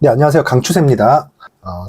네, 안녕하세요. 강추세입니다.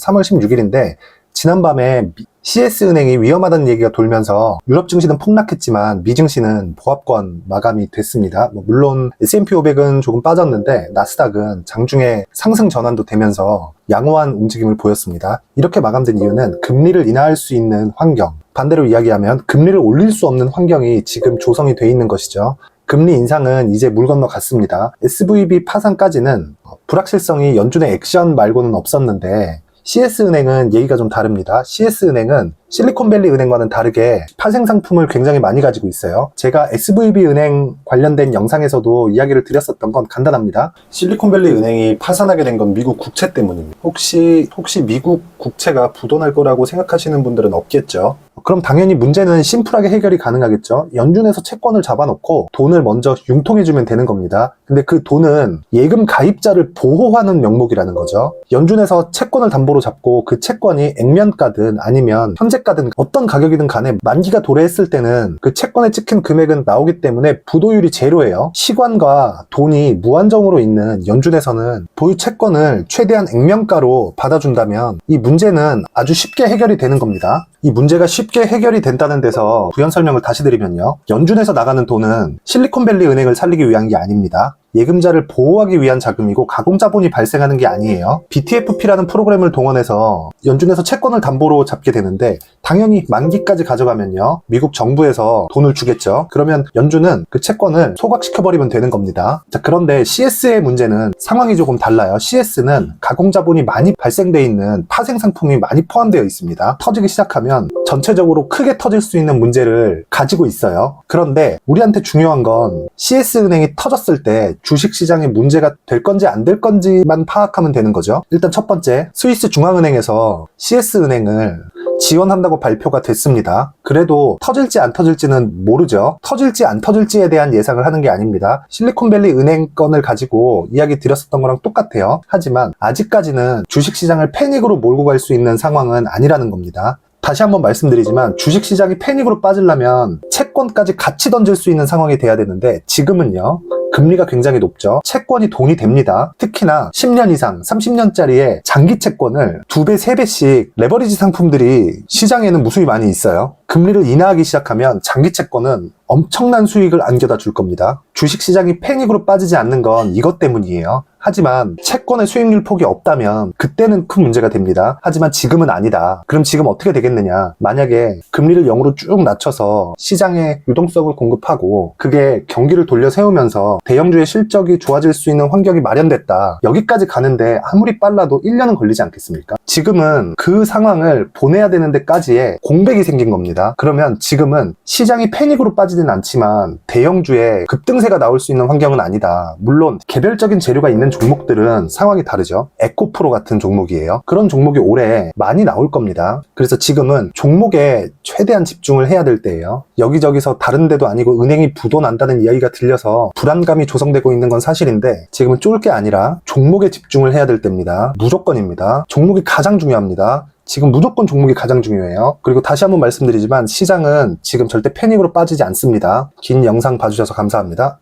3월 16일인데 지난밤에 CS은행이 위험하다는 얘기가 돌면서 유럽 증시는 폭락했지만 미 증시는 보합권 마감이 됐습니다. 물론 S&P 500은 조금 빠졌는데 나스닥은 장중에 상승 전환도 되면서 양호한 움직임을 보였습니다. 이렇게 마감된 이유는 금리를 인하할 수 있는 환경, 반대로 이야기하면 금리를 올릴 수 없는 환경이 지금 조성이 돼 있는 것이죠. 금리 인상은 이제 물 건너갔습니다. SVB 파산까지는 불확실성이 연준의 액션 말고는 없었는데 CS은행은 얘기가 좀 다릅니다. CS은행은 실리콘밸리 은행과는 다르게 파생 상품을 굉장히 많이 가지고 있어요. 제가 SVB 은행 관련된 영상에서도 이야기를 드렸었던 건 간단합니다. 실리콘밸리 은행이 파산하게 된 건 미국 국채 때문입니다. 혹시 미국 국채가 부도날 거라고 생각하시는 분들은 없겠죠. 그럼 당연히 문제는 심플하게 해결이 가능하겠죠. 연준에서 채권을 잡아놓고 돈을 먼저 융통해주면 되는 겁니다. 근데 그 돈은 예금 가입자를 보호하는 명목이라는 거죠. 연준에서 채권을 담보로 잡고 그 채권이 액면가든 아니면 현재가든 어떤 가격이든 간에 만기가 도래했을 때는 그 채권에 찍힌 금액은 나오기 때문에 부도율이 제로예요. 시관과 돈이 무한정으로 있는 연준에서는 보유 채권을 최대한 액면가로 받아준다면 이 문제는 아주 쉽게 해결이 되는 겁니다. 이 문제가 쉽게 해결이 된다는 데서 부연 설명을 다시 드리면요. 연준에서 나가는 돈은 실리콘밸리 은행을 살리기 위한 게 아닙니다. 예금자를 보호하기 위한 자금이고 가공자본이 발생하는 게 아니에요. BTFP라는 프로그램을 동원해서 연준에서 채권을 담보로 잡게 되는데 당연히 만기까지 가져가면요. 미국 정부에서 돈을 주겠죠. 그러면 연준은 그 채권을 소각시켜버리면 되는 겁니다. 자, 그런데 CS의 문제는 상황이 조금 달라요. CS는 가공자본이 많이 발생돼 있는 파생상품이 많이 포함되어 있습니다. 터지기 시작하면 전체적으로 크게 터질 수 있는 문제를 가지고 있어요. 그런데 우리한테 중요한 건 CS은행이 터졌을 때 주식시장에 문제가 될 건지 안 될 건지만 파악하면 되는 거죠. 일단 첫 번째, 스위스 중앙은행에서 CS은행을 지원한다고 발표가 됐습니다. 그래도 터질지 안 터질지는 모르죠. 터질지 안 터질지에 대한 예상을 하는 게 아닙니다. 실리콘밸리 은행 건을 가지고 이야기 드렸었던 거랑 똑같아요. 하지만 아직까지는 주식시장을 패닉으로 몰고 갈 수 있는 상황은 아니라는 겁니다. 다시 한번 말씀드리지만 주식시장이 패닉으로 빠지려면 채권까지 같이 던질 수 있는 상황이 돼야 되는데 지금은요. 금리가 굉장히 높죠. 채권이 돈이 됩니다. 특히나 10년 이상, 30년짜리의 장기 채권을 2배, 3배씩 레버리지 상품들이 시장에는 무수히 많이 있어요. 금리를 인하하기 시작하면 장기 채권은 엄청난 수익을 안겨다 줄 겁니다. 주식시장이 패닉으로 빠지지 않는 건 이것 때문이에요. 하지만 채권의 수익률 폭이 없다면 그때는 큰 문제가 됩니다. 하지만 지금은 아니다. 그럼 지금 어떻게 되겠느냐. 만약에 금리를 0으로 쭉 낮춰서 시장에 유동성을 공급하고 그게 경기를 돌려 세우면서 대형주의 실적이 좋아질 수 있는 환경이 마련됐다. 여기까지 가는데 아무리 빨라도 1년은 걸리지 않겠습니까? 지금은 그 상황을 보내야 되는 데까지의 공백이 생긴 겁니다. 그러면 지금은 시장이 패닉으로 빠지진 않지만 대형주의 급등세가 나올 수 있는 환경은 아니다. 물론 개별적인 재료가 있는 종목들은 상황이 다르죠. 에코프로 같은 종목이에요. 그런 종목이 올해 많이 나올 겁니다. 그래서 지금은 종목에 최대한 집중을 해야 될 때예요. 여기저기서 다른 데도 아니고 은행이 부도 난다는 이야기가 들려서 불안감이 조성되고 있는 건 사실인데 지금은 쫄 게 아니라 종목에 집중을 해야 될 때입니다. 무조건입니다. 종목이 가장 중요합니다. 지금 무조건 종목이 가장 중요해요. 그리고 다시 한번 말씀드리지만 시장은 지금 절대 패닉으로 빠지지 않습니다. 긴 영상 봐주셔서 감사합니다.